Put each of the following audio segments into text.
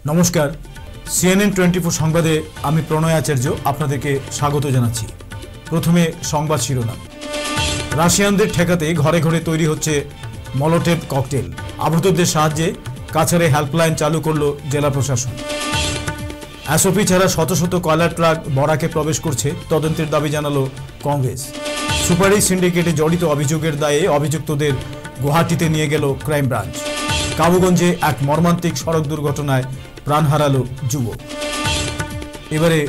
নমস্কার, সিএনএন 24 সংবাদে আমি প্রণয় আচার্য আপনাদেরকে স্বাগত জানাচ্ছি। প্রথমে সংবাদ শিরোনাম। রাশিয়ানদের ঠেকাতে ঘরে ঘরে তৈরি হচ্ছে মলোটেভ ককটেল। আহতদের সাহায্যে কাছাড়ে হেল্পলাইন চালু করল জেলা প্রশাসন। এসওপি ছাড়া শত শত কয়লার ট্রাক বরাকে প্রবেশ করছে, তদন্তের দাবি জানালো কংগ্রেস। সুপারি সিন্ডিকেটে জড়িত অভিযোগের দায়ে অভিযুক্তদের গুয়াহাটিতে নিয়ে গেল ক্রাইম ব্রাঞ্চ। কাবুগঞ্জে এক মর্মান্তিক সড়ক দুর্ঘটনায় প্রাণ হারালো যুবক। এবারে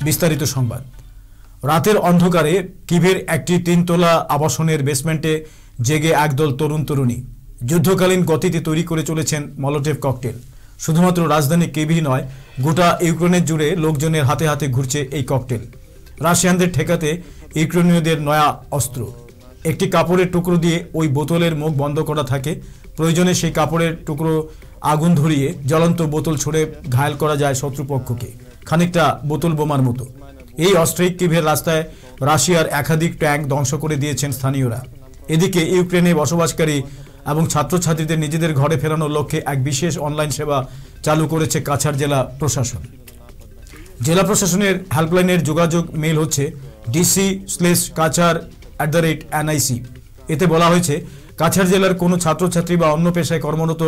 বিস্তারিত সংবাদ। রাতের অন্ধকারে কিভের একটি 3 তলা আবাসনের বেসমেন্টে জেগে একদল তরুণ তরুণী যুদ্ধকালীন গতিতে তৈরি করে চলেছেন মলোটেভ ককটেল। শুধুমাত্র রাজধানী কিভই নয়, গোটা ইউক্রেনের জুড়ে লোকজনের হাতে হাতে ঘুরছে এই ককটেল। রাশিয়ানদের ঠেকাতে ইউক্রেনীয়দের নয়া অস্ত্র। একটি কাপড়ের টুকরো দিয়ে ওই বোতলের মুখ বন্ধ করা থাকে। প্রয়োজনে সেই কাপড়ের টুকরো আগুন ধরিয়ে জ্বলন্ত বোতল ছড়ে ঘায়েল করা যায় শত্রুপক্ষকে, খানিকটা বোতল বোমার মতো। এই অস্ত্রেই কিভের রাস্তায় রাশিয়ার একাধিক ট্যাঙ্ক ধ্বংস করে দিয়েছেন স্থানীয়রা। এদিকে ইউক্রেনে বসবাসকারী এবং ছাত্রছাত্রীদের নিজেদের ঘরে ফেরানোর লক্ষ্যে এক বিশেষ অনলাইন সেবা চালু করেছে কাছাড় জেলা প্রশাসন। জেলা প্রশাসনের হেল্পলাইনের যোগাযোগ মেল হচ্ছে dc/kachar@nic। এতে বলা হয়েছে, কাছাড় জেলার কোনো ছাত্রছাত্রী বা অন্য পেশায় কর্মরত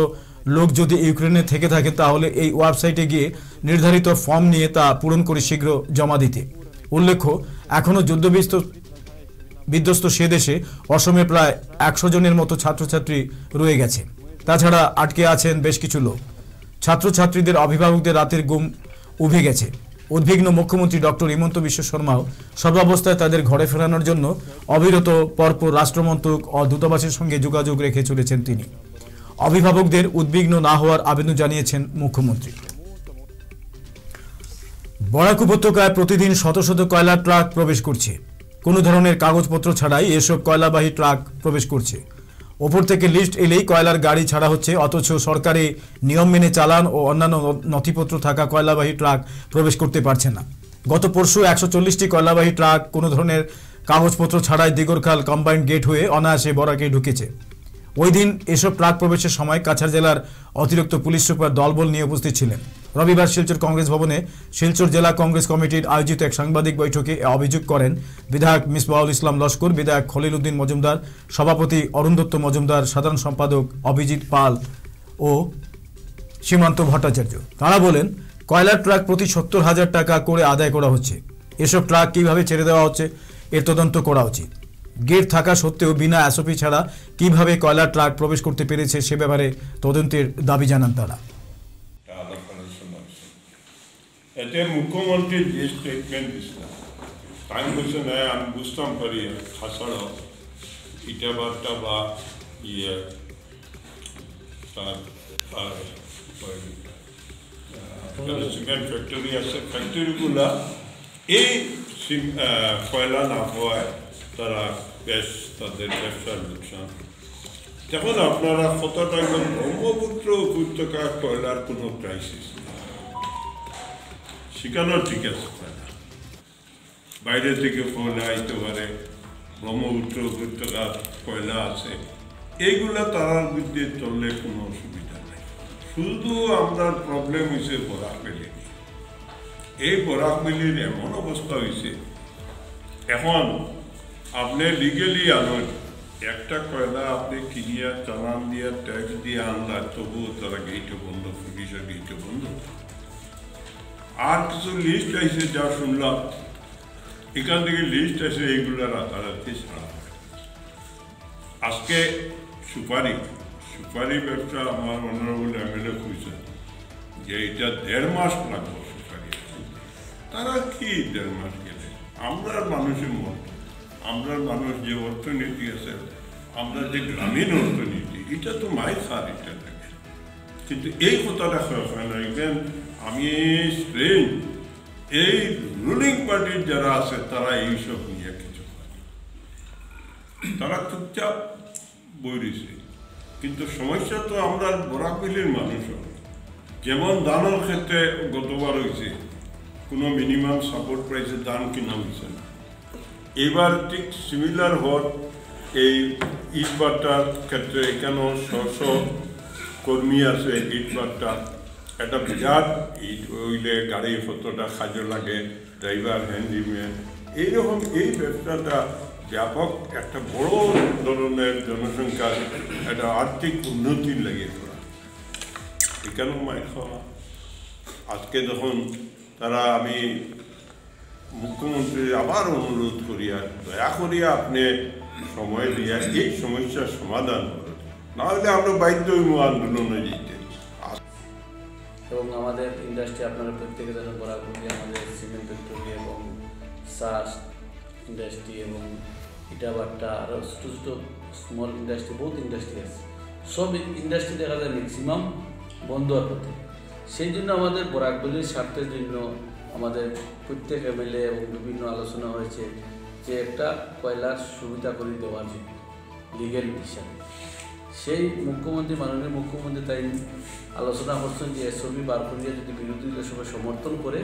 লোক যদি ইউক্রেনে থেকে থাকে তাহলে এই ওয়েবসাইটে গিয়ে নির্ধারিত ফর্ম নিয়ে তা পূরণ করে শীঘ্র জমা দিতে। উল্লেখ্য, এখনও যুদ্ধবিধ্বস্ত সে দেশে অসমে প্রায় 100 জনের মতো ছাত্রছাত্রী রয়ে গেছে। তাছাড়া আটকে আছেন বেশ কিছু লোক। ছাত্রছাত্রীদের অভিভাবকদের রাতের ঘুম উভে গেছে। উদ্বিগ্ন মুখ্যমন্ত্রী ডক্টর হিমন্ত বিশ্ব শর্মাও সর্বাবস্থায় তাদের ঘরে ফেরানোর জন্য অবিরত পরপর রাষ্ট্রমন্ত্রক ও দূতাবাসের সঙ্গে যোগাযোগ রেখে চলেছেন তিনি। অভিভাবকদের উদ্বিগ্ন না হওয়ার আবেদন জানিয়েছেন মুখ্যমন্ত্রী। বরাক উপত্যকায় প্রতিদিন শত শত কয়লার ট্রাক প্রবেশ করছে। কোনো ধরনের কাগজপত্র ছাড়াই এসব কয়লাবাহী ট্রাক প্রবেশ করছে। ওপর থেকে লিস্ট এলেই কয়লার গাড়ি ছাড়া হচ্ছে, অথচ সরকারি নিয়ম মেনে চালান ও অন্যান্য নথিপত্র থাকা কয়লাবাহী ট্রাক প্রবেশ করতে পারছে না। গত পরশু 140টি কয়লাবাহী ট্রাক কোনো ধরনের কাগজপত্র ছাড়াই দিগরখাল কম্বাইন্ড গেট হয়ে অনায়াসে বরাকে ঢুকেছে। ওই দিন এসব ট্রাক প্রবেশের সময় কাছাড় জেলার অতিরিক্ত পুলিশ সুপার দলবল নিয়ে উপস্থিত ছিলেন। রবিবার শিলচর কংগ্রেস ভবনে শিলচর জেলা কংগ্রেস কমিটির আয়োজিত এক সাংবাদিক বৈঠকে অভিযোগ করেন বিধায়ক মিসবাহুল ইসলাম লস্কর, বিধায়ক খলিল উদ্দিন মজুমদার, সভাপতি অরুণ দত্ত মজুমদার, সাধারণ সম্পাদক অভিজিৎ পাল ও সীমান্ত ভট্টাচার্য। তাঁরা বলেন, কয়লার ট্রাক প্রতি 70,000 টাকা করে আদায় করা হচ্ছে। এসব ট্রাক কিভাবে ছেড়ে দেওয়া হচ্ছে এর তদন্ত করা উচিত। গেট থাকা সত্ত্বেও বিনা এসওপি ছাড়া কিভাবে কয়লার ট্রাক প্রবেশ করতে পেরেছে সে ব্যাপারে তদন্তের দাবি জানান তারা। এতে মুখ্যমন্ত্রীর যে স্টেটমেন্ট দিচ্ছিলাম তাই বলছে না, আমি বুঝতাম পারি খাসাড় ইটাবার্তা বা সিমেন্ট ফ্যাক্টরি আছে, ফ্যাক্টরিগুলা এই কয়লা না হওয়ায় তারা বেশ তাদের ব্যবসার লোকসান। যখন আপনারা কতটা ব্রহ্মপুত্র উপত্যকা কয়লার কোনো ক্রাইসিস সেখানেও ঠিক আছে, বাইরে থেকে কয়লা আসতে পারে, ব্রহ্মপুত্র উপত্যকার কয়লা আছে, এইগুলা তারার মধ্যে চললে কোনো অসুবিধা নেই। শুধু আমরা প্রবলেম হয়েছে বরাক ভ্যালি। এই বরাক ভ্যালির এমন অবস্থা হয়েছে, এখন আপনি লিগেলি আনেন একটা কয়লা, আপনি কিনিয়া চালান দিয়া ট্যাক্স দিয়ে আনলা, তবুও তারা গেইটে বন্ধ, পুলিশের গেইটে বন্ধ। আর কিছু লিস্ট আছে যা শুনলাম, এখান থেকে লিস্ট আছে, এইগুলো রাতারাতি ছাড়া হয়। আজকে সুপারি ব্যবসা আমার অনারেবল এমএলএ খুঁজছে যে এটা 1.5 মাস লাগবে সুপারি। তারা কি 1.5 মাস গেলে? আমরা মানুষের মন, আমরা মানুষ যে অর্থনীতি আছে, আমরা যে গ্রামীণ অর্থনীতি, এটা তো মাই সার, এটা থাকে। কিন্তু এই কথাটা হয় না। ইভেন আমি এই রুলিং পার্টির যারা আছে তারা এইসব নিয়ে কিছু হয়, তারা চুপচাপ বইছে। কিন্তু সমস্যা তো আমরা বরাক ভ্যালির মানুষ, যেমন ধানের ক্ষেত্রে গতবার হয়েছে কোনো মিনিমাম সাপোর্ট প্রাইসে ধান কিনা হয়েছে না। এবার ঠিক সিমিলার হওয়ার এই ইট ভাটার ক্ষেত্রে এখানেও 100 কর্মী আছে ইট ভাটা, একটা বিরাট ইট হইলে গাড়ি কতটা কাজে লাগে, ড্রাইভার হ্যান্ডিম্যান, এইরকম এই ব্যবসাটা ব্যাপক একটা বড় ধরনের জনসংখ্যার একটা আর্থিক উন্নতির লাগে করা। এখানেও মাইক খাওয়া। আজকে যখন তারা, আমি মুখ্যমন্ত্রী আবার অনুরোধ করিয়া দয়া করিয়া আপনি সময় দিয়া এই সমস্যার সমাধান করুন, নাহলে আমরা বাধ্য হইব আন্দোলনে যেতে। এবং আমাদের ইন্ডাস্ট্রি আপনারা প্রত্যেকে যেন করা করি, আমাদের সিমেন্ট ফ্যাক্টরি এবং সার ইন্ডাস্ট্রি এবং ইটাভাটা আরও ছোটো ছোটো স্মল ইন্ডাস্ট্রি, বহুত ইন্ডাস্ট্রি আছে। সব ইন্ডাস্ট্রি দেখা যায় ম্যাক্সিমাম বন্ধ হওয়ার পথে। সেই জন্য আমাদের বরাকবলির স্বার্থের জন্য আমাদের প্রত্যেক এমএলএ এবং বিভিন্ন আলোচনা হয়েছে যে একটা কয়লার সুবিধা করে দেওয়ার জন্য লিগেল হিসাবে। সেই মুখ্যমন্ত্রী, মাননীয় মুখ্যমন্ত্রী তাই আলোচনা করছেন যে এসওপি বার করিয়া যদি বিরোধী দলের সবাই সমর্থন করে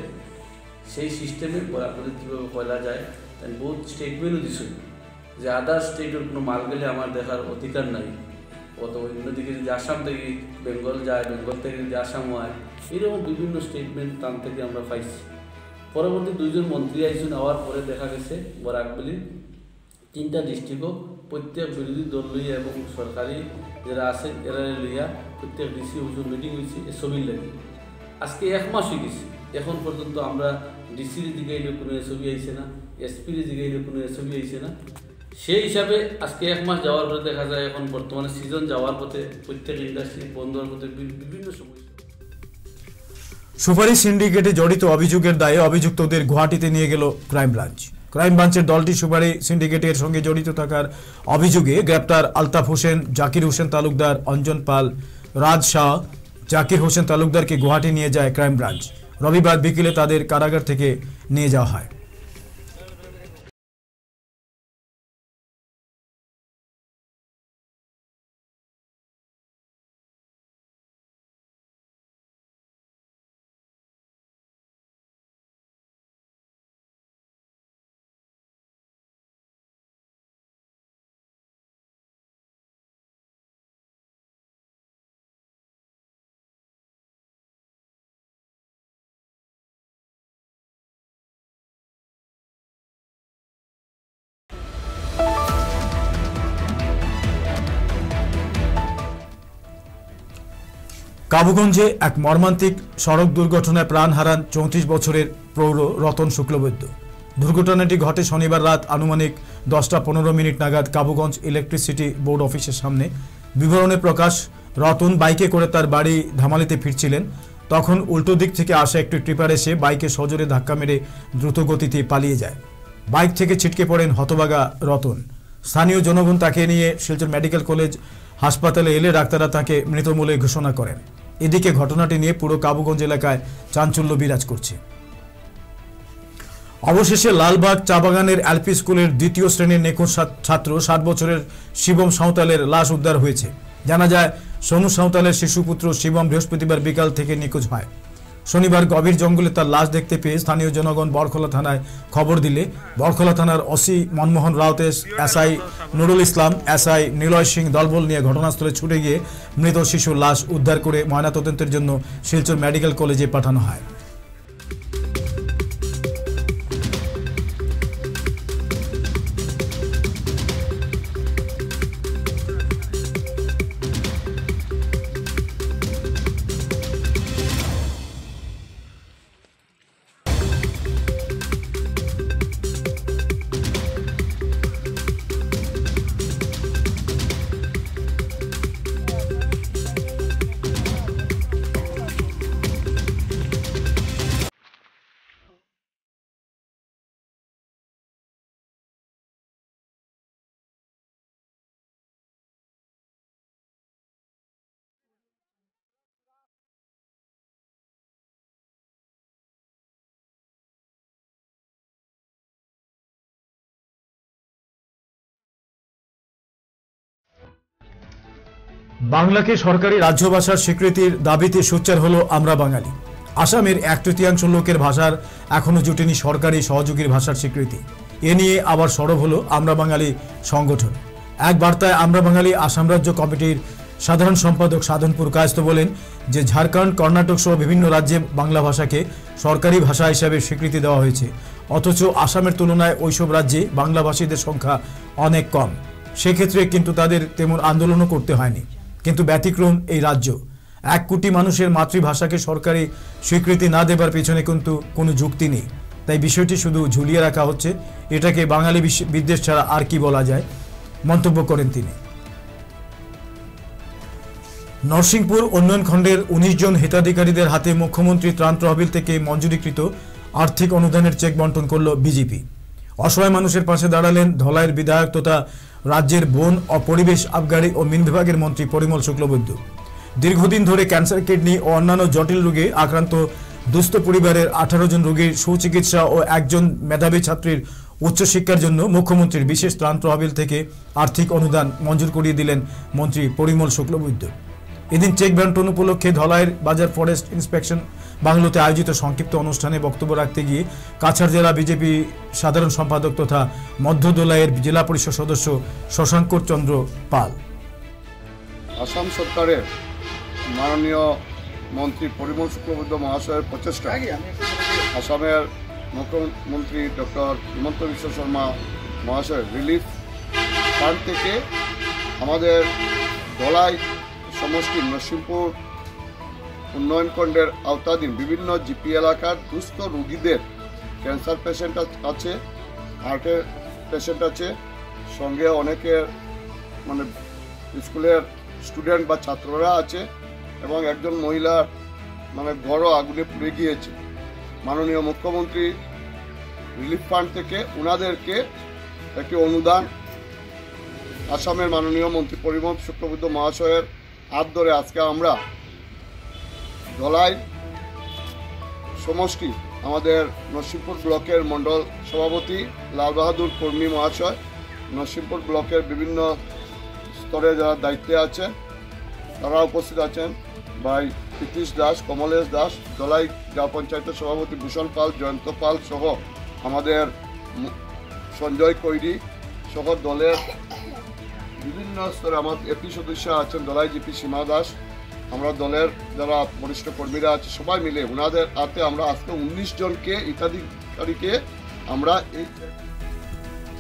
সেই সিস্টেমে বরাকবলি কীভাবে কয়লা যায়, তাই বহুত স্টেটমেন্টও দিচ্ছেন যে আদার স্টেটের কোনো মাল গেলে আমার দেখার অধিকার নাই, অত অন্যদিকে যদি আসাম থেকে বেঙ্গল যায়, বেঙ্গল থেকে যদি আসাম হয়, এরকম বিভিন্ন স্টেটমেন্ট তার থেকে আমরা পাইছি। পরবর্তী 2 জন মন্ত্রী আইসুন, হওয়ার পরে দেখা গেছে বরাকবলির 3টা ডিস্ট্রিক্টও প্রত্যেক বিরোধী দল লইয়া এবং সরকারি যারা আছে এরা লইয়া প্রত্যেক ডিসি হুজুর মিটিং হয়েছে এসবির লাগে। আজকে 1 মাস হয়ে গেছে, এখন পর্যন্ত আমরা ডিসির দিকে এলে কোনো এসবি আইছে না, এসপির দিকে এলে কোনো এসবি আইছে না। সেই হিসাবে আজকে 1 মাস যাওয়ার পরে দেখা যায় এখন বর্তমানে সিজন যাওয়ার পথে প্রত্যেক ইন্ডাস্ট্রি বন্ধ হওয়ার পথে বিভিন্ন সমস্যা। সুপারি সিন্ডিকেটে জড়িত অভিযোগের দায়ে অভিযুক্তদের গুয়াহাটিতে নিয়ে গেল ক্রাইম ব্রাঞ্চ। ক্রাইম ব্রাঞ্চের দলটি সুপারি সিন্ডিকেটের সঙ্গে জড়িত থাকার অভিযোগে গ্রেপ্তার আলতাফ হোসেন, জাকির হোসেন তালুকদার, অঞ্জন পাল, রাজ শাহ, জাকির হোসেন তালুকদারকে গুয়াহাটি নিয়ে যায় ক্রাইম ব্রাঞ্চ। রবিবার বিকেলে তাদের কারাগার থেকে নিয়ে যাওয়া হয়। কাবুগঞ্জে এক মর্মান্তিক সড়ক দুর্ঘটনায় প্রাণ হারান 34 বছরের প্রৌঢ় রতন শুক্লবৈদ্য। দুর্ঘটনাটি ঘটে শনিবার রাত আনুমানিক 10টা 15 মিনিট নাগাদ কাবুগঞ্জ ইলেকট্রিসিটি বোর্ড অফিসের সামনে। বিবরণে প্রকাশ, রতন বাইকে করে তার বাড়ি ধামালিতে ফিরছিলেন। তখন উল্টো দিক থেকে আসা একটি ট্রিপার এসে বাইকে সজোরে ধাক্কা মেরে দ্রুত গতিতে পালিয়ে যায়। বাইক থেকে ছিটকে পড়েন হতবাগা রতন। স্থানীয় জনগণ তাকে নিয়ে শিলচর মেডিকেল কলেজ হাসপাতালে এলে ডাক্তাররা তাকে মৃত বলে ঘোষণা করেন। এদিকে ঘটনাটি নিয়ে পুরো কাবুগঞ্জ এলাকায় চাঞ্চল্য বিরাজ করছে। অবশেষে লালবাগ চা বাগানের এলপি স্কুলের 2য় শ্রেণীর নিখোঁজ ছাত্র 7 বছরের শিবম সাঁওতালের লাশ উদ্ধার হয়েছে। জানা যায়, সোনু সাঁওতালের শিশুপুত্র শিবম বৃহস্পতিবার বিকাল থেকে নিখোঁজ হয়। শনিবার গভীর জঙ্গলে তার লাশ দেখতে পেয়ে স্থানীয় জনগণ বরখলা থানায় খবর দিলে বরখলা থানার OC Manmohan Raut, SI Nurul Islam, SI Niloy Singh দলবল নিয়ে ঘটনাস্থলে ছুটে গিয়ে মৃত শিশুর লাশ উদ্ধার করে ময়নাতদন্তের জন্য শিলচর মেডিকেল কলেজে পাঠানো হয়। বাংলাকে সরকারি রাজ্য ভাষার স্বীকৃতির দাবিতে সোচ্চার হলো আমরা বাঙালি। আসামের 1/3 লোকের ভাষার এখনো জুটেনি সরকারি সহযোগীর ভাষার স্বীকৃতি। এ নিয়ে আবার সরব হলো আমরা বাঙালি সংগঠন। এক বার্তায় আমরা বাঙালি আসাম রাজ্য কমিটির সাধারণ সম্পাদক সাধনপুর কায়স্থ বলেন যে ঝাড়খণ্ড, কর্ণাটক সহ বিভিন্ন রাজ্যে বাংলা ভাষাকে সরকারি ভাষা হিসাবে স্বীকৃতি দেওয়া হয়েছে, অথচ আসামের তুলনায় ওইসব রাজ্যে বাংলাভাষীদের সংখ্যা অনেক কম। সেক্ষেত্রে কিন্তু তাদের তেমন আন্দোলনও করতে হয়নি। কিন্তু ব্যতিক্রম এই রাজ্য। 1 কোটি মানুষের মাতৃভাষাকে সরকারি স্বীকৃতি না দেবার পেছনে কিন্তু কোনো যুক্তি নেই। তাই বিষয়টি শুধু ঝুলিয়ে রাখা হচ্ছে। এটাকে বাঙালি বিদ্বেষ ছাড়া আর কি বলা যায়, মন্তব্য করেন তিনি। নরসিংপুর উন্নয়ন খণ্ডের 19 জন হিতাধিকারীদের হাতে মুখ্যমন্ত্রী ত্রাণ তহবিল থেকে মঞ্জুরিকৃত আর্থিক অনুদানের চেক বন্টন করল বিজেপি। অসহায় মানুষের পাশে দাঁড়ালেন ধলাইয়ের বিধায়ক তথা রাজ্যের বন ও পরিবেশ আবগারি ও মিন বিভাগের মন্ত্রী পরিমল শুক্লবৈদ্য। দীর্ঘদিন ধরে ক্যান্সার, কিডনি ও অন্যান্য জটিল রোগে আক্রান্ত দুস্থ পরিবারের 18 জন রোগীর সুচিকিৎসা ও 1 জন মেধাবী ছাত্রীর উচ্চশিক্ষার জন্য মুখ্যমন্ত্রীর বিশেষ ত্রাণ তহবিল থেকে আর্থিক অনুদান মঞ্জুর করিয়ে দিলেন মন্ত্রী পরিমল শুক্লবৈদ্য। এদিন চেক বন্টন উপলক্ষে ধলাইয়ের বাজার ফরেস্ট ইন্সপেকশন বাংলোতে আয়োজিত সংক্ষিপ্ত অনুষ্ঠানে বক্তব্য রাখতে গিয়ে কাছাড় জেলা বিজেপি সাধারণ সম্পাদক তথা মধ্য ধলাইয়ের জেলা পরিষদ সদস্য শশাঙ্কর চন্দ্র পাল। আসাম সরকারের মাননীয় মন্ত্রী পরিমল শুক্লবৈদ্য মহাশয়ের প্রচেষ্টা আসামের মুখ্যমন্ত্রী ডক্টর হিমন্ত বিশ্ব শর্মা মহাশয়ের রিলিফ ফান্ড থেকে আমাদের ধলাই সমষ্টি নরসিংপুর উন্নয়ন খণ্ডের আওতাধীন বিভিন্ন জিপি এলাকার দুস্থ রোগীদের ক্যান্সার পেশেন্ট আছে, হার্টের পেশেন্ট আছে, সঙ্গে অনেকের মানে স্কুলের স্টুডেন্ট বা ছাত্ররা আছে এবং একজন মহিলার মানে ঘরও আগুনে পুড়ে গিয়েছে। মাননীয় মুখ্যমন্ত্রী রিলিফ ফান্ড থেকে ওনাদেরকে একটি অনুদান আসামের মাননীয় মন্ত্রী পরিমল শুক্লবৈদ্য মহাশয়ের হাত ধরে আজকে আমরা ধলাই সমষ্টি আমাদের নরসিংপুর ব্লকের মণ্ডল সভাপতি লাল বাহাদুর কর্মী মহাশয়, নরসিংপুর ব্লকের বিভিন্ন স্তরে যারা দায়িত্বে আছেন তারা উপস্থিত আছেন, ভাই প্রীতিশ দাস, কমলেশ দাস, ধলাই গ্রাম পঞ্চায়েতের সভাপতি ভূষণ পাল, জয়ন্ত পাল সহ আমাদের সঞ্জয় কৈরি সহ দলের বিভিন্ন স্তরে আমার এপি সদস্য আছেন, ধলাই জিপি সীমা দাস, আমরা দলের যারা বরিষ্ঠ কর্মীরা আছে সবাই মিলে ওনাদের হাতে আমরা আজকে 19 জনকে হিতাধিকারীকে আমরা এই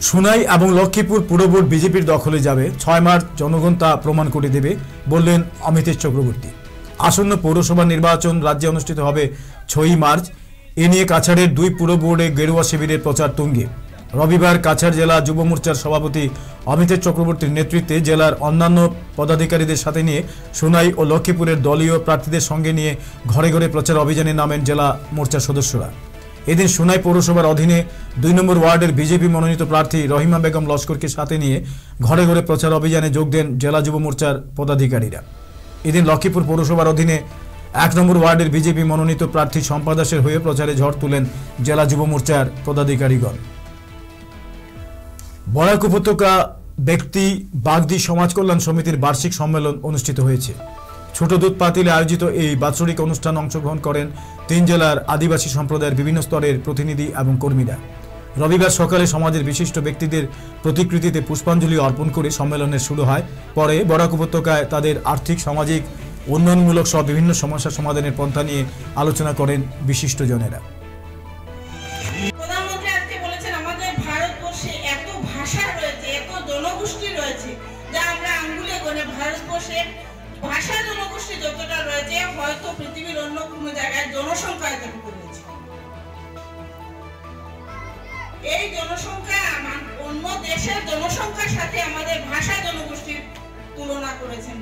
সুনাই এবং লক্ষ্মীপুর পুর বোর্ড বিজেপির দখলে যাবে। 6 মার্চ জনগণ তা প্রমাণ করে দেবে বললেন অমিতেশ চক্রবর্তী। আসন্ন পৌরসভা নির্বাচন রাজ্যে অনুষ্ঠিত হবে 6 মার্চ। এ নিয়ে কাছাড়ের 2 পুর বোর্ডে গেরুয়া শিবিরের প্রচার তুঙ্গে। রবিবার কাছাড় জেলা যুব মোর্চার সভাপতি অমিতেশ চক্রবর্তীর নেতৃত্বে জেলার অন্যান্য পদাধিকারীদের সাথে নিয়ে সুনাই ও লক্ষ্মীপুরের দলীয় প্রার্থীদের সঙ্গে নিয়ে ঘরে ঘরে প্রচার অভিযানে নামেন জেলা মোর্চার সদস্যরা। এদিন সুনাই পৌরসভার অধীনে 2 নম্বর ওয়ার্ডের বিজেপি মনোনীত প্রার্থী রহিমা বেগম লস্করকে সাথে নিয়ে ঘরে ঘরে প্রচার অভিযানে যোগ দেন জেলা যুব মোর্চার পদাধিকারীরা। এদিন লক্ষ্মীপুর পৌরসভার অধীনে 1 নম্বর ওয়ার্ডের বিজেপি মনোনীত প্রার্থী শম্পা দাসের হয়ে প্রচারে ঝড় তুলেন জেলা যুব মোর্চার পদাধিকারীগণ। বরাক উপত্যকা ব্যক্তি বাগদি সমাজ কল্যাণ সমিতির বার্ষিক সম্মেলন অনুষ্ঠিত হয়েছে। ছোট দুধ পাতিলে আয়োজিত এই বাৎসরিক অনুষ্ঠানে অংশগ্রহণ করেন 3 জেলার আদিবাসী সম্প্রদায়ের বিভিন্ন স্তরের প্রতিনিধি এবং কর্মীরা। রবিবার সকালে সমাজের বিশিষ্ট ব্যক্তিদের প্রতিকৃতিতে পুষ্পাঞ্জলি অর্পণ করে সম্মেলনের শুরু হয়। পরে বরাক উপত্যকায় তাদের আর্থিক, সামাজিক, উন্নয়নমূলক সহ বিভিন্ন সমস্যা সমাধানের পন্থা নিয়ে আলোচনা করেন বিশিষ্টজনেরা। ভাষা জনগোষ্ঠী যতটা রয়েছে হয়তো পৃথিবীর অন্য কোনো জায়গায় জনসংখ্যা এতটুকু রয়েছে। এই জনসংখ্যা অন্য দেশের জনসংখ্যার সাথে আমাদের ভাষা জনগোষ্ঠীর তুলনা করেছেন।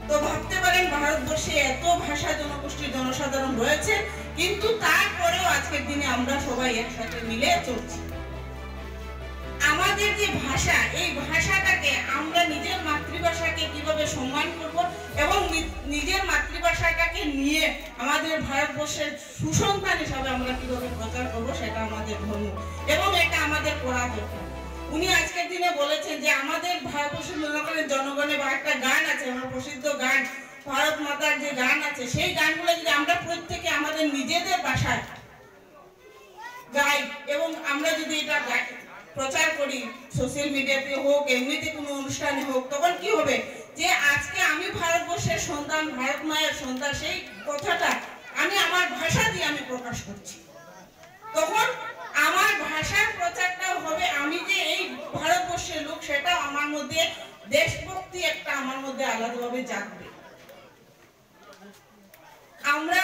তো ভাবতে পারেন ভারতবর্ষে এত ভাষা জনগোষ্ঠীর জনসাধারণ রয়েছে, কিন্তু তারপরেও আজকের দিনে আমরা সবাই একসাথে মিলে চলছি। আমাদের যে ভাষা, এই ভাষাটাকে আমরা নিজের মাতৃভাষাকে কিভাবে সম্মান করব এবং নিজের মাতৃভাষাটাকে নিয়ে আমাদের ভারতবর্ষের সুসন্তান হিসাবে আমরা কিভাবে প্রচার করব, সেটা আমাদের ধর্ম এবং এটা আমাদের করা দরকার। উনি আজকের দিনে বলেছেন যে আমাদের ভারতবর্ষের জনগণের বা একটা গান আছে, আমার প্রসিদ্ধ গান ভারত মাতার যে গান আছে, সেই গানগুলো যদি আমরা প্রত্যেকে আমাদের নিজেদের ভাষায় গাই এবং আমরা যদি এটা প্রচার করি, সোশ্যাল মিডিয়াতে হোক, এমনিতে কোনো অনুষ্ঠানে হোক, তখন কি হবে যে আজকে আমি সন্তান, ভারত মায়ের সন্তান, সেই কথাটা আমি আমার ভাষা দিয়ে আমি প্রকাশ করছি। তখন আমার ভাষার প্রচারটাও হবে, আমি যে এই ভারতবর্ষের লোক সেটাও আমার মধ্যে, দেশভক্তি একটা আমার মধ্যে আলাদাভাবে জাগবে। আমরা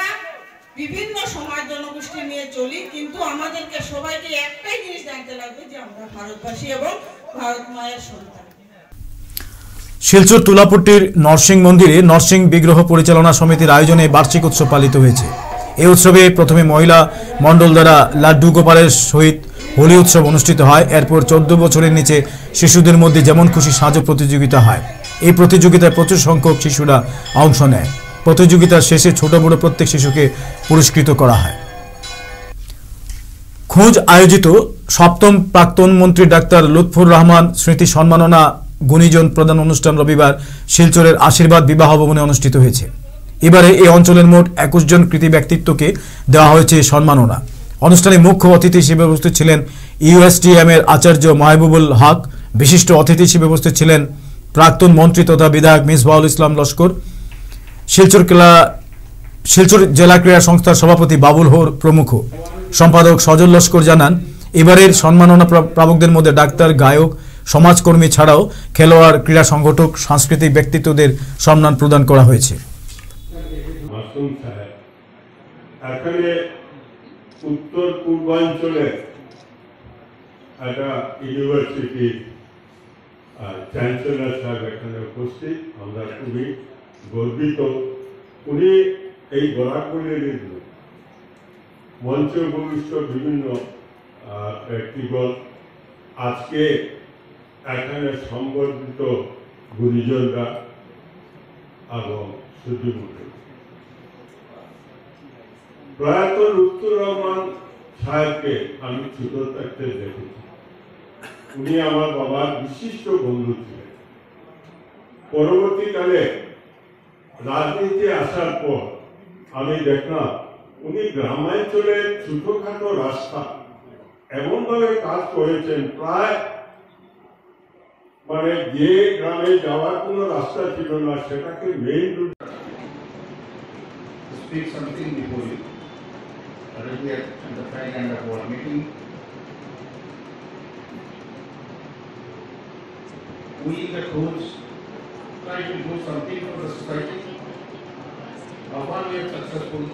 বিভিন্ন সমাজ জনগোষ্ঠী নিয়ে চলি, কিন্তু আমাদেরকে সবাইকে একটাই জিনিস জানতে লাগবে যে আমরা ভারতবাসী এবং ভারত মায়ের সন্তান। শিলচর তুলাপট্টির নরসিং মন্দিরে নরসিং বিগ্রহ পরিচালনা সমিতির আয়োজনে বার্ষিক উৎসব পালিত হয়েছে। এই উৎসবে প্রথমে মহিলা মণ্ডল দ্বারা লাড্ডু গোপালের সহিত হোলি উৎসব অনুষ্ঠিত হয়। এরপর 14 বছরের নিচে শিশুদের মধ্যে যেমন খুশি সাজো প্রতিযোগিতা হয়। এই প্রতিযোগিতায় প্রচুর সংখ্যক শিশুরা অংশ নেয়। প্রতিযোগিতার শেষে ছোট বড় প্রত্যেক শিশুকে পুরস্কৃত করা হয়। খোঁজ আয়োজিত সপ্তম প্রাক্তন মন্ত্রী ডাক্তার লুৎফুর রহমান স্মৃতি সম্মাননা গুণীজন প্রদান অনুষ্ঠান রবিবার শিলচরের আশীর্বাদ বিবাহ ভবনে অনুষ্ঠিত হয়েছে। এবারে এই অঞ্চলের মোট 21 জন কৃতি ব্যক্তিত্বকে দেওয়া হয়েছে সম্মাননা। অনুষ্ঠানে মুখ্য অতিথি হিসেবে উপস্থিত ছিলেন ইউএসটিএম এর আচার্য মাহবুবুল হক। বিশিষ্ট অতিথি হিসেবে উপস্থিত ছিলেন প্রাক্তন মন্ত্রী তথা বিধায়ক মিসবাহুল ইসলাম লস্কর, শিলচর জেলা ক্রীড়া সংস্থার সভাপতি বাবুল হোর প্রমুখ। সম্পাদক সজল লস্কর জানান, এবারের সম্মাননা প্রাপকদের মধ্যে ডাক্তার, গায়ক, সমাজকর্মী ছাড়াও খেলোয়াড়, ক্রীড়া সংগঠক, সাংস্কৃতিক ব্যক্তিত্বদের সম্মান প্রদান করা হয়েছে। এখানে উত্তর পূর্বাঞ্চলে একটা ইউনিভার্সিটির চ্যান্সেলর সাহেব এখানে উপস্থিত, আমরা খুবই গর্বিত। উনি এই গড়াগুলির মঞ্চ ভূমিষ্ঠ বিভিন্ন ব্যক্তিগত আজকে এখানে সংবর্ধিত গুরুজনরা এবং সুধীমণ্ডলী। প্রয়াত লুৎফুর রহমান সাহেবকে আমি ছোট থাকতে দেখেছি। উনি আমার বাবার বিশিষ্ট বন্ধু ছিলেন। পরবর্তীকালে রাজনীতি আসার পর আমি দেখলাম উনি গ্রামাঞ্চলে ছোটখাটো রাস্তা এমনভাবে কাজ করেছেন, প্রায় মানে যে গ্রামে যাওয়ার কোনো রাস্তা ছিল না সেটাকে main root. Speak something before you. Let me at the fag end of our meeting. We the coach try to do something for the society. How far we are successful,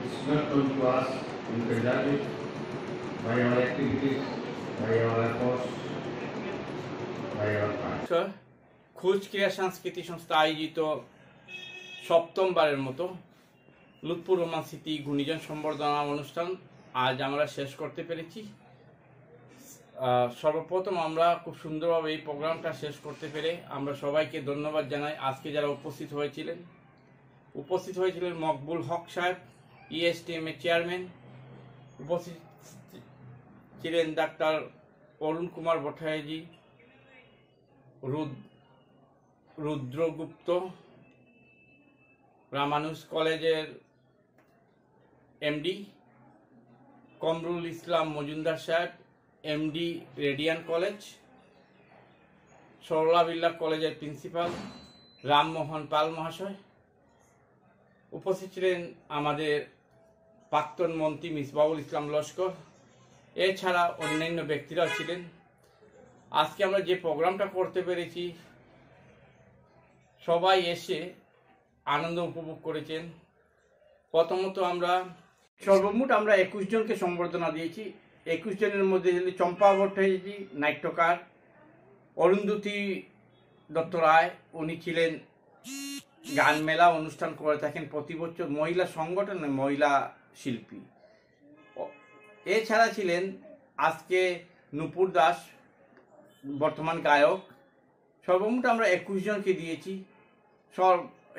it's not going to us. We can judge it by our activities, by our efforts, by our time. খোঁজ ক্রীড়া সাংস্কৃতিক সংস্থা আয়োজিত সপ্তমবারের মতো লুৎফুর রহমান স্মৃতি গুণীজন সম্বর্ধনা অনুষ্ঠান আজ আমরা শেষ করতে পেরেছি। সর্বপ্রথম আমরা খুব সুন্দরভাবে এই প্রোগ্রামটা শেষ করতে পেরে আমরা সবাইকে ধন্যবাদ জানাই। আজকে যারা উপস্থিত হয়েছিলেন মকবুল হক সাহেব, ইএসটিএম এর চেয়ারম্যান, উপস্থিত ছিলেন ডাক্তার অরুণ কুমার ভট্টাচার্য, রুদ্রগুপ্ত, রামানুজ কলেজের এমডি, কমরুল ইসলাম মজুমদার সাহেব, এমডি রেডিয়ান কলেজ, সরলা বিল্লা কলেজের প্রিন্সিপাল রামমোহন পাল মহাশয়। উপস্থিত ছিলেন আমাদের প্রাক্তন মন্ত্রী মিসবাহুল ইসলাম লস্কর, এছাড়া অন্যান্য ব্যক্তিরাও ছিলেন। আজকে আমরা যে প্রোগ্রামটা করতে পেরেছি সবাই এসে আনন্দ উপভোগ করেছেন। প্রথমত আমরা সর্বমোট 21 জনকে সম্বর্ধনা দিয়েছি। 21 জনের মধ্যে চম্পা ভট্টাচার্য নাট্যকার, অরুন্ধতী দত্ত রায় উনি ছিলেন গান মেলা অনুষ্ঠান করে থাকেন প্রতি বছর, মহিলা সংগঠনের মহিলা শিল্পী। এছাড়া ছিলেন আজকে নূপুর দাস বর্তমান গায়ক। সর্বমোট আমরা 21 জনকে দিয়েছি।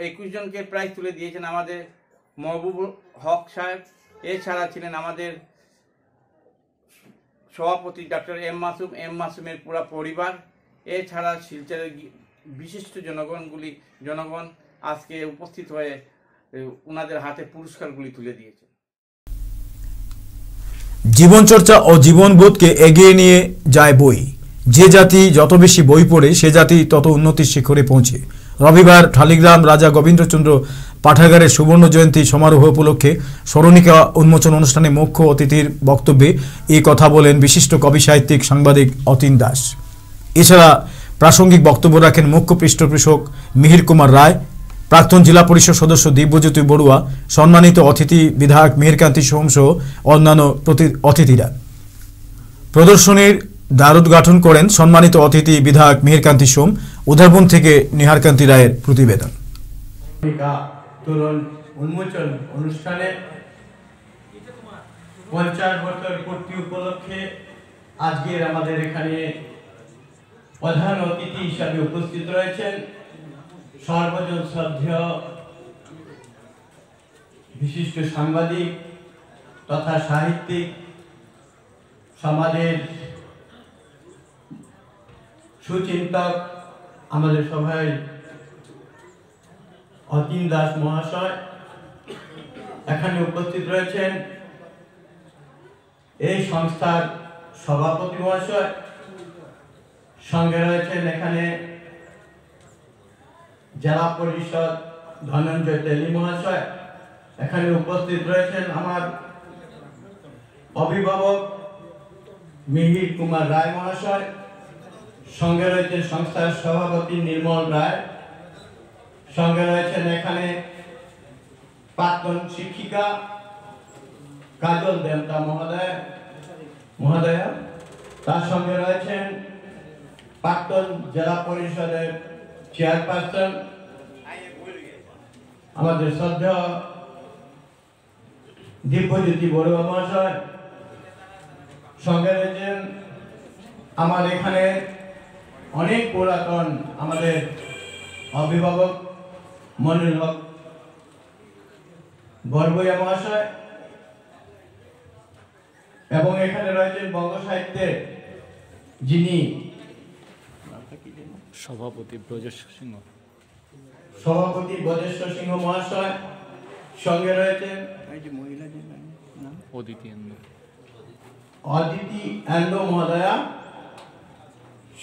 21 জনকে প্রাইজ তুলে দিয়েছেন আমাদের মাহবুবুল হক সাহেব। এছাড়া ছিলেন আমাদের সভাপতি ডাক্তার এম মাসুমের পুরা পরিবার। এছাড়া শিলচরের বিশিষ্ট জনগণ আজকে উপস্থিত হয়ে ওনাদের হাতে পুরস্কারগুলি তুলে দিয়েছে। জীবনচর্চা ও জীবনবোধকে এগিয়ে নিয়ে যায় বই। যে জাতি যত বেশি বই পড়ে সে জাতি তত উন্নতির শিখরে পৌঁছে। রবিবার ঠালিগ্রাম রাজা গোবিন্দচন্দ্র পাঠাগারের সুবর্ণ জয়ন্তী সমারোহ উপলক্ষে স্মরণিকা উন্মোচন অনুষ্ঠানে মুখ্য অতিথির বক্তব্যে এই কথা বলেন বিশিষ্ট কবি সাহিত্যিক সাংবাদিক অতীন দাস। এছাড়া প্রাসঙ্গিক বক্তব্য রাখেন মুখ্য পৃষ্ঠপোষক মিহির কুমার রায়, প্রাক্তন জেলা পরিষদ সদস্য দিব্যজ্যোতি বড়ুয়া, সম্মানিত অতিথি বিধায়ক মিহিরকান্তি সোম সহ অন্যান্য অতিথিরা। প্রদর্শনীর দ্বারোদ্ঘাটন করেন সম্মানিত অতিথি বিধায়ক মিহিরকান্তি সোম। উধারবন থেকে নিহারকান্তি রায়ের প্রতিবেদন। তরুণ উন্মোচন অনুষ্ঠানে 50 বছর পূর্তি উপলক্ষে আজকের আমাদের এখানে প্রধান অতিথি হিসাবে উপস্থিত রয়েছেন সর্বজন শ্রদ্ধেয় বিশিষ্ট সাংবাদিক তথা সাহিত্যিক, সমাজের সুচিন্তক, আমাদের সভায় অতীন দাস মহাশয় এখানে উপস্থিত রয়েছেন। এই সংস্থার সভাপতি মহাশয়, সঙ্গে রয়েছেন এখানে জেলা পরিষদ ধনঞ্জয় তেলি মহাশয়, এখানে উপস্থিত রয়েছেন আমার অভিভাবক মিহির কুমার রায় মহাশয়, সঙ্গে রয়েছেন সংস্থার সভাপতি নির্মল রায়, সঙ্গে রয়েছেন এখানে প্রাক্তন শিক্ষিকা কাজল দেবতা মহোদয়া, তার সঙ্গে রয়েছেন প্রাক্তন জেলা পরিষদের চেয়ারপারসন আমাদের শ্রদ্ধেয় দিব্যজ্যোতি বড়ুয়া মহাশয়, সঙ্গে রয়েছেন আমার এখানে অনেক পুরাতন আমাদের অভিভাবক মনির হক বরবইয়া মহাশয়, এবং এখানে রয়েছেন বঙ্গ সাহিত্যের যিনি সভাপতি ব্রজেশ্বর সিংহ মহাশয়, সঙ্গে রয়েছেন অদিতি এন্ডো মহোদয়া,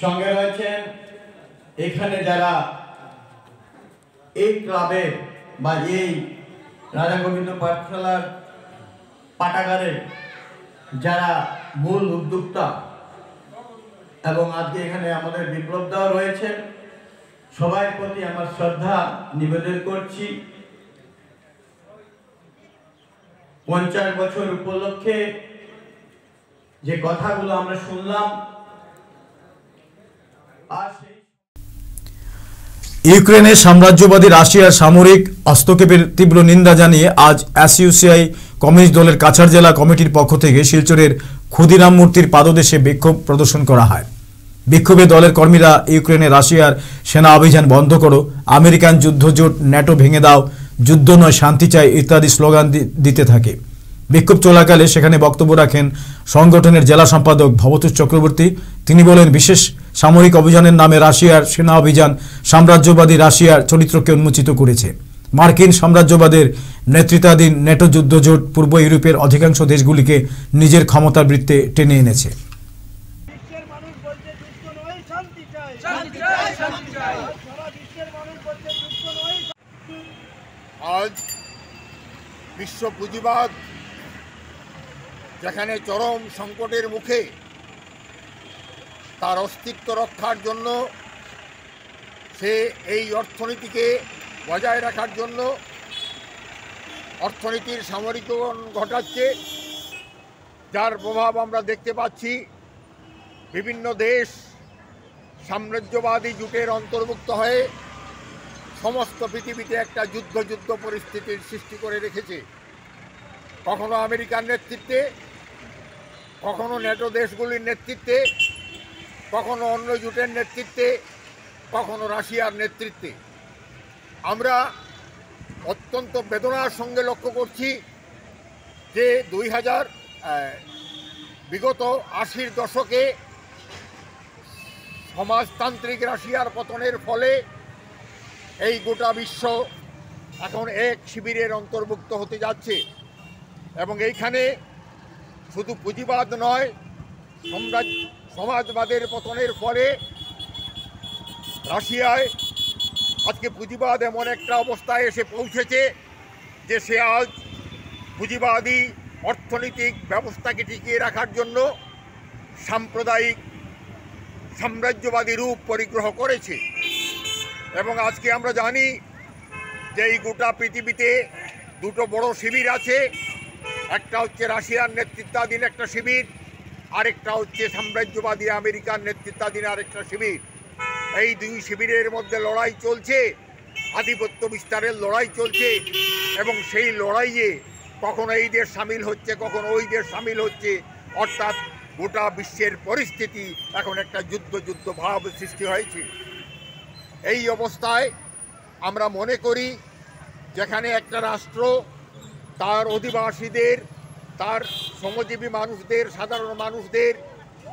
সঙ্গে রয়েছেন এখানে যারা এই ক্লাবের বা এই রাজা গোবিন্দ পাঠশালার পাঠাগারের যারা মূল উদ্যোক্তা, এবং আজকে এখানে আমাদের বিপ্লবদাও রয়েছেন। সবার প্রতি আমার শ্রদ্ধা নিবেদন করছি। 50 বছর উপলক্ষে যে কথাগুলো আমরা শুনলাম, আর ইউক্রেনের সাম্রাজ্যবাদী রাশিয়ার সামরিক হস্তক্ষেপের তীব্র নিন্দা জানিয়ে আজ এসইউসিআই কমিউনিস্ট দলের কাছাড় জেলা কমিটির পক্ষ থেকে শিলচরের ক্ষুদিরাম মূর্তির পাদদেশে বিক্ষোভ প্রদর্শন করা হয়। বিক্ষোভে দলের কর্মীরা ইউক্রেনে রাশিয়ার সেনা অভিযান বন্ধ করো, আমেরিকান যুদ্ধজোট ন্যাটো ভেঙে দাও, যুদ্ধ নয় শান্তি চাই ইত্যাদি স্লোগান দিতে থাকে। বিক্ষোভ চলাকালে সেখানে বক্তব্য রাখেন সংগঠনের জেলা সম্পাদক ভবতোষ চক্রবর্তী। তিনি বলেন, বিশেষ সামরিক অভিযানের নামে রাশিয়ার সেনা অভিযান সাম্রাজ্যবাদী রাশিয়ার চরিত্রকে উন্মোচিত করেছে। মার্কিন সাম্রাজ্যবাদের নেতৃত্বাধীন ন্যাটো যুদ্ধজোট পূর্ব ইউরোপের অধিকাংশ দেশগুলিকে নিজের ক্ষমতার বৃত্তে টেনে এনেছে। আজ বিশ্ব পুঁজিবাদ যেখানে চরম সংকটের মুখে, তার অস্তিত্ব রক্ষার জন্য সে এই অর্থনীতিকে বজায় রাখার জন্য অর্থনীতির সামরিকীকরণ ঘটাচ্ছে, যার প্রভাব আমরা দেখতে পাচ্ছি। বিভিন্ন দেশ সাম্রাজ্যবাদী জোটের অন্তর্ভুক্ত হয়ে সমস্ত পৃথিবীতে একটা যুদ্ধ পরিস্থিতির সৃষ্টি করে রেখেছে। কখনো আমেরিকার নেতৃত্বে, কখনো ন্যাটো দেশগুলির নেতৃত্বে, কখনো অন্য জোটের নেতৃত্বে, কখনো রাশিয়ার নেতৃত্বে। আমরা অত্যন্ত বেদনার সঙ্গে লক্ষ্য করছি যে বিগত 80-র দশকে সমাজতান্ত্রিক রাশিয়ার পতনের ফলে এই গোটা বিশ্ব এখন এক শিবিরের অন্তর্ভুক্ত হতে যাচ্ছে, এবং এইখানে শুধু পুঁজিবাদ নয়, সমাজবাদের পতনের ফলে রাশিয়ায় আজকে পুঁজিবাদ এমন একটা অবস্থায় এসে পৌঁছেছে যে সে আজ পুঁজিবাদী অর্থনৈতিক ব্যবস্থাকে টিকিয়ে রাখার জন্য সাম্প্রদায়িক সাম্রাজ্যবাদী রূপ পরিগ্রহ করেছে। এবং আজকে আমরা জানি যে এই গোটা পৃথিবীতে দুটো বড় শিবির আছে, একটা হচ্ছে রাশিয়ার নেতৃত্বাধীন একটা শিবির, আরেকটা হচ্ছে সাম্রাজ্যবাদী আমেরিকার নেতৃত্বাধীন আরেকটা শিবির। এই দুই শিবিরের মধ্যে লড়াই চলছে, আধিপত্য বিস্তারের লড়াই চলছে, এবং সেই লড়াইয়ে কখনো এই দেশ সামিল হচ্ছে, কখনো ওই দেশ সামিল হচ্ছে, অর্থাৎ গোটা বিশ্বের পরিস্থিতি এখন একটা যুদ্ধ ভাব সৃষ্টি হয়েছে। এই অবস্থায় আমরা মনে করি যেখানে একটা রাষ্ট্র তার অধিবাসীদের, তার শ্রমজীবী মানুষদের, সাধারণ মানুষদের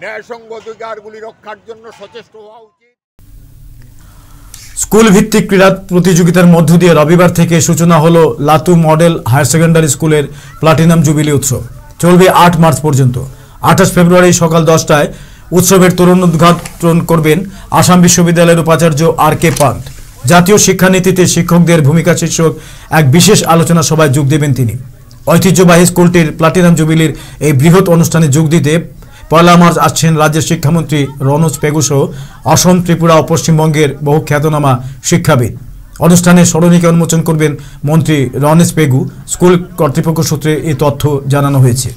ন্যায়সঙ্গত অধিকারগুলি রক্ষার জন্য সচেষ্ট হওয়া উচিত। স্কুল ভিত্তিক ক্রীড়া প্রতিযোগিতার মধ্য দিয়ে রবিবার থেকে সূচনা হলো লাতু মডেল হায়ার সেকেন্ডারি স্কুলের প্লাটিনাম জুবিলি উৎসব। চলবে 8 মার্চ পর্যন্ত। 28 ফেব্রুয়ারি সকাল 10টায় উৎসবের তরুণ উদ্ঘাটন করবেন আসাম বিশ্ববিদ্যালয়ের উপাচার্য আর.কে. পান্ট। জাতীয় শিক্ষানীতিতে শিক্ষকদের ভূমিকা শীর্ষক এক বিশেষ আলোচনা সভায় যোগ দেবেন তিনি। ঐতিহ্যবাহী স্কুলটির প্লাটিনাম জুবিলির এই বৃহৎ অনুষ্ঠানে যোগ দিতে 1 মার্চ আসছেন রাজ্যের শিক্ষামন্ত্রী রনোজ পেগু সহ অসম, ত্রিপুরা ও পশ্চিমবঙ্গের বহু খ্যাতনামা শিক্ষাবিদ। অনুষ্ঠানে স্মরণিকা উন্মোচন করবেন মন্ত্রী রনেজ পেগু। স্কুল কর্তৃপক্ষ সূত্রে এই তথ্য জানানো হয়েছে।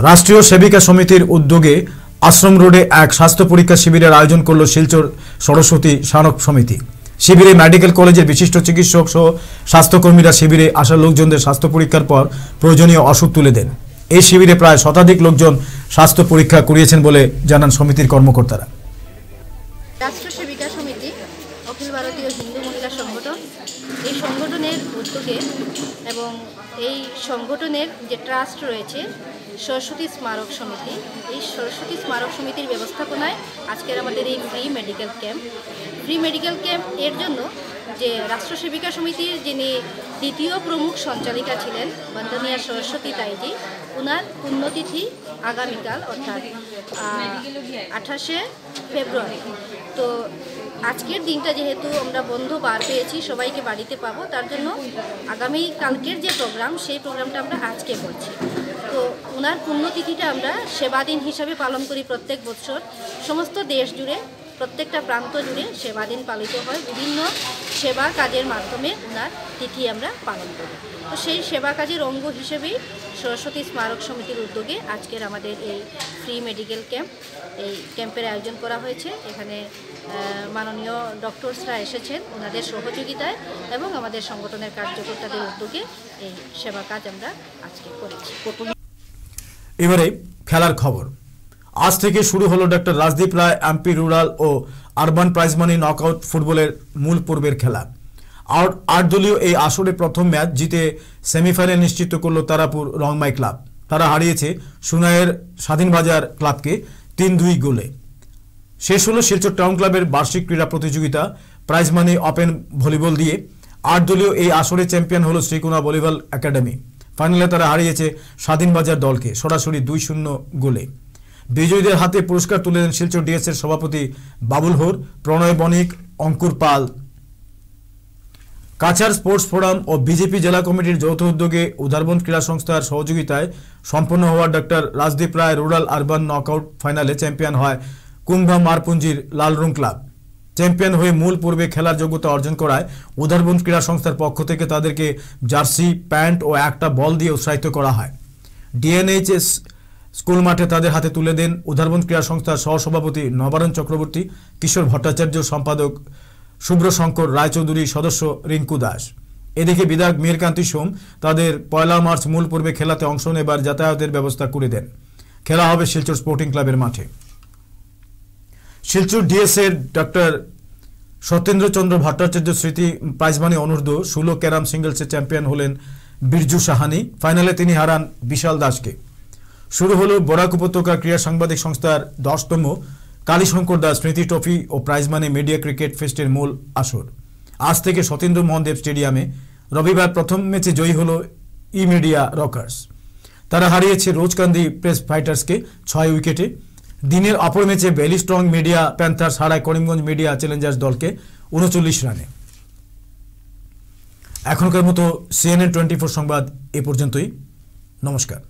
রাষ্ট্রীয় সেবিকা সমিতির উদ্যোগে আশ্রম রোডে এক স্বাস্থ্য পরীক্ষা শিবিরের আয়োজন করল শিলচর সরস্বতী শানক সমিতি। শিবিরে মেডিকেল কলেজের বিশিষ্ট চিকিৎসক সহ স্বাস্থ্যকর্মীরা শিবিরে আসা লোকজনদের স্বাস্থ্য পরীক্ষার পর প্রয়োজনীয় ওষুধ তুলে দেন। এই শিবিরে প্রায় শতাধিক লোকজন স্বাস্থ্য পরীক্ষা করিয়েছেন বলে জানান সমিতির কর্মকর্তারা। রাষ্ট্র সেবিকা সমিতি অখিল ভারতীয় হিন্দু মহিলা সংগঠন, এই সংগঠনের উদ্যোগে এবং এই সংগঠনের যে ট্রাস্ট রয়েছে সরস্বতী স্মারক সমিতি, এই সরস্বতী স্মারক সমিতির ব্যবস্থাপনায় আজকের আমাদের এই ফ্রি মেডিকেল ক্যাম্প এর জন্য যে রাষ্ট্র সেবিকা সমিতির যিনি দ্বিতীয় প্রমুখ সঞ্চালিকা ছিলেন বন্দনীয়া সরস্বতী তাইজি, ওনার পুণ্যতিথি আগামীকাল অর্থাৎ 28শে ফেব্রুয়ারি। তো আজকের দিনটা যেহেতু আমরা বন্ধ বার পেয়েছি, সবাইকে বাড়িতে পাবো, তার জন্য আগামী কালকের যে প্রোগ্রাম সেই প্রোগ্রামটা আমরা আজকে করছি। তো ওনার পুণ্যতিথিটা আমরা সেবা দিন হিসাবে পালন করি প্রত্যেক বছর। সমস্ত দেশ জুড়ে প্রত্যেকটা প্রান্ত জুড়ে সেবা দিন পালিত হয়, বিভিন্ন সেবা কাজের মাধ্যমে ওনার তিথি আমরা পালন করি। তো সেই সেবা কাজের অঙ্গ হিসেবেই সরস্বতী স্মারক সমিতির উদ্যোগে আজকের আমাদের এই ফ্রি মেডিকেল ক্যাম্প, এই ক্যাম্পের আয়োজন করা হয়েছে। এখানে মাননীয় ডক্টরসরা এসেছেন ওনাদের সহযোগিতায় এবং আমাদের সংগঠনের কার্যকর্তাদের উদ্যোগে এই সেবা কাজ আমরা আজকে করেছি। এবারে খেলার খবর। আজ থেকে শুরু হলো doctor Rajdeep Roy MP rural ও আরবান প্রাইজ মানি নকআউট ফুটবলের মূল পর্বের খেলা। 8 দলীয় এই আসরে প্রথম ম্যাচ জিতে সেমিফাইনাল নিশ্চিত করল তারাপুর রংমাই ক্লাব। তারা হারিয়েছে সুনাইয়ের স্বাধীনবাজার ক্লাবকে 3-2 গোলে। শেষ হলো শিলচর টাউন ক্লাবের বার্ষিক ক্রীড়া প্রতিযোগিতা প্রাইজ মানি ওপেন ভলিবল দিয়ে। 8 দলীয় এই আসরে চ্যাম্পিয়ন হলো শ্রীকোনা ভলিবল একাডেমি। ফাইনালে তারা হারিয়েছে স্বাধীনবাজার দলকে সরাসরি 2-0 গোলে। বিজয়ীদের হাতে পুরস্কার তুলে দেন শিলচর ডিএস এর সভাপতি বাবুল হোর, প্রণয় বণিক, অঙ্কুর পাল। কাছাড় স্পোর্টস ফোরাম ও বিজেপি জেলা কমিটির যৌথ উদ্যোগে উদারবন ক্রীড়া সংস্থার সহযোগিতায় সম্পন্ন হওয়া doctor Rajdeep Roy rural urban knockout ফাইনালে চ্যাম্পিয়ন হয় কুম্ভা মারপুঞ্জির লালরং ক্লাব। চ্যাম্পিয়ন হয়ে মূল পর্বে খেলার যোগ্যতা অর্জন করায় উদারবন ক্রীড়া সংস্থার পক্ষ থেকে তাদেরকে জার্সি, প্যান্ট ও একটা বল দিয়ে উৎসাহিত করা হয়। ডিএনএইচএস স্কুল মাঠে তাদের হাতে তুলে দেন উদারবন ক্রীড়া সংস্থার সহসভাপতি নবারণ চক্রবর্তী, কিশোর ভট্টাচার্য, সম্পাদক শুভ্র শঙ্কর রায়চৌধুরী, সদস্য রিঙ্কু দাস। এদিকে বিধায়ক মীরকান্তি সোম তাদের 1 মার্চ মূল পর্বে খেলাতে অংশ নেবার যাতায়াতের ব্যবস্থা করে দেন। খেলা হবে শিলচর স্পোর্টিং ক্লাবের মাঠে। শিলচর ডিএস এর ডক্টর সত্যেন্দ্রচন্দ্র ভট্টাচার্য স্মৃতি প্রাইজমানি অনূর্ধ্ব 16 ক্যারাম সিঙ্গলসে চ্যাম্পিয়ন হলেন বিরজু সাহানি। ফাইনালে তিনি হারান বিশাল দাসকে। শুরু হলো বরাক উপত্যকা ক্রীড়া সাংবাদিক সংস্থার 10তম কালীশঙ্কর দাস স্মৃতি ট্রফি ও প্রাইজমানি মিডিয়া ক্রিকেট ফেস্টের মূল আসর। আজ থেকে সতীন্দ্র মোহন দেব স্টেডিয়ামে। রবিবার প্রথম ম্যাচে জয়ী হলো ই মিডিয়া রকার্স। তারা হারিয়েছে রোজকান্দি প্রেস ফাইটার্সকে 6 উইকেটে। দিনের অপর ম্যাচে ভ্যালি স্ট্রং মিডিয়া প্যান্থার্স হারায় করিমগঞ্জ মিডিয়া চ্যালেঞ্জার্স দলকে 39 রানে। এখনকার মতো CNN 24 সংবাদ এ পর্যন্তই। নমস্কার।